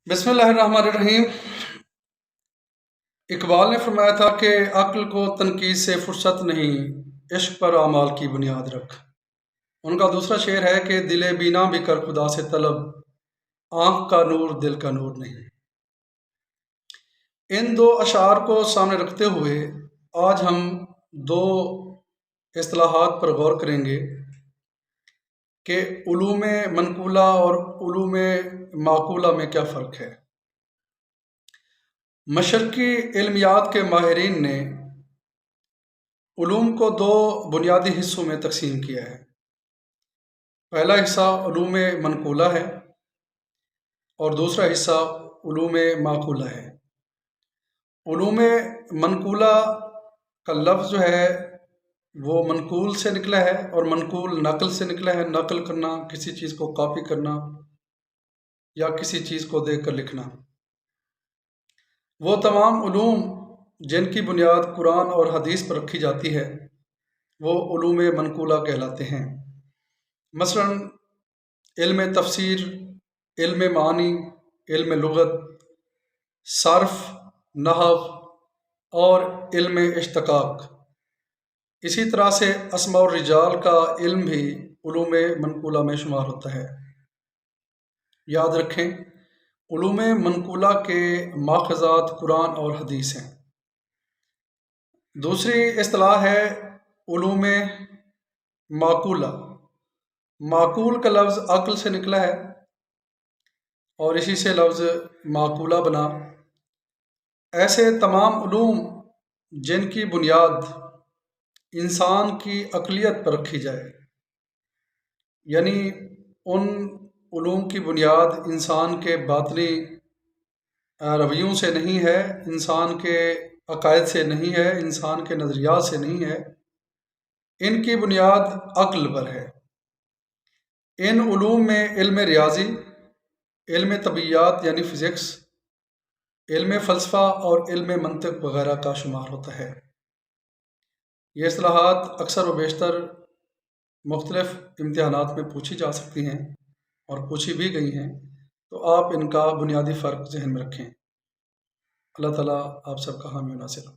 بسم اللہ الرحمن الرحیم۔ اقبال نے فرمایا تھا کہ عقل کو تنقید سے فرصت نہیں، عشق پر اعمال کی بنیاد رکھ۔ ان کا دوسرا شعر ہے کہ دل بینا بھی کر خدا سے طلب، آنکھ کا نور دل کا نور نہیں۔ ان دو اشعار کو سامنے رکھتے ہوئے آج ہم دو اصطلاحات پر غور کریں گے کہ علوم منقولہ اور علوم معقولہ میں کیا فرق ہے۔ مشرقی علمیات کے ماہرین نے علوم کو دو بنیادی حصوں میں تقسیم کیا ہے۔ پہلا حصہ علوم منقولہ ہے اور دوسرا حصہ علوم معقولہ ہے۔ علوم منقولہ کا لفظ جو ہے وہ منقول سے نکلا ہے، اور منقول نقل سے نکلا ہے۔ نقل کرنا، کسی چیز کو کاپی کرنا یا کسی چیز کو دیکھ کر لکھنا۔ وہ تمام علوم جن کی بنیاد قرآن اور حدیث پر رکھی جاتی ہے وہ علوم منقولہ کہلاتے ہیں۔ مثلا علم تفسیر، علم معانی، علم لغت، صرف، نحو اور علم اشتقاق۔ اسی طرح سے اسماء الرجال کا علم بھی علوم منقولہ میں شمار ہوتا ہے۔ یاد رکھیں، علوم منقولہ کے ماخذات قرآن اور حدیث ہیں۔ دوسری اصطلاح ہے علوم معقولہ۔ معقول کا لفظ عقل سے نکلا ہے اور اسی سے لفظ معقولہ بنا۔ ایسے تمام علوم جن کی بنیاد انسان کی عقلیت پر رکھی جائے، یعنی ان علوم کی بنیاد انسان کے باطنی رویوں سے نہیں ہے، انسان کے عقائد سے نہیں ہے، انسان کے نظریات سے نہیں ہے، ان کی بنیاد عقل پر ہے۔ ان علوم میں علم ریاضی، علم طبیعیات یعنی فزکس، علم فلسفہ اور علم منطق وغیرہ کا شمار ہوتا ہے۔ یہ اصطلاحات اکثر و بیشتر مختلف امتحانات میں پوچھی جا سکتی ہیں اور پوچھی بھی گئی ہیں، تو آپ ان کا بنیادی فرق ذہن میں رکھیں۔ اللہ تعالیٰ آپ سب کا حامی و ناصر ہو۔